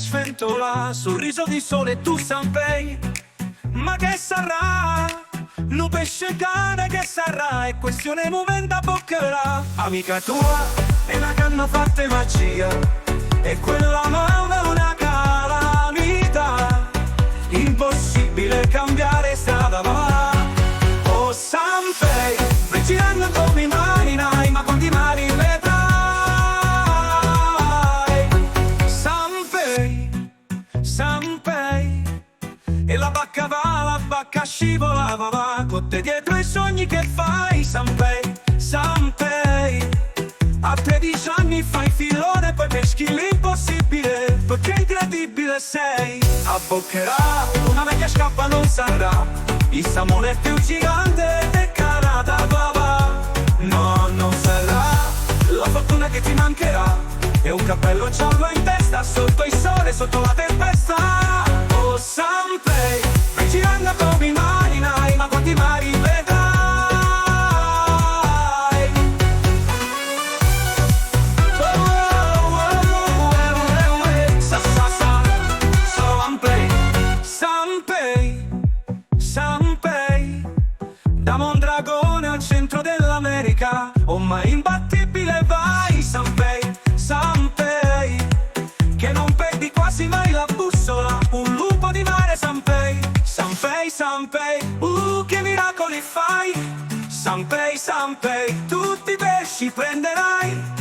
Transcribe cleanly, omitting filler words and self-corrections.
sventola, sorriso di sole tu Sanpei. Ma che sarà? No pesce cane che sarà? È questione momento boccherà. Amica tua è una canna fatta magia, e quella mano è una calamità. Impossibile cambiare strada, va. Oh Sanpei, vai girando come i marinai, ma quanti mari vedrai? Sanpei, Sanpei, e la bacca scivola, va, con te dietro i sogni che fai. Sanpei, Sanpei, a 13 anni fai filone, poi peschi l'impossibile, perché incredibile sei. Abboccherà, una vecchia scappa non sarà, il salmone più gigante è Canada, va. No, non sarà la fortuna che ti mancherà, e un cappello giallo in testa, sotto il sole, sotto la tempesta. Oh Sanpei, vai girando come i marinai, ma quanti mari vedrai? Sanpei, Sanpei, da Mondragone al centro dell'America, oh ma imbattibile vai. Sanpei, Sanpei, che non perdi quasi mai la bussola, un lupo di mare. Sanpei, Sanpei, Sanpei, che miracoli fai. Sanpei, Sanpei, tutti i pesci prenderai.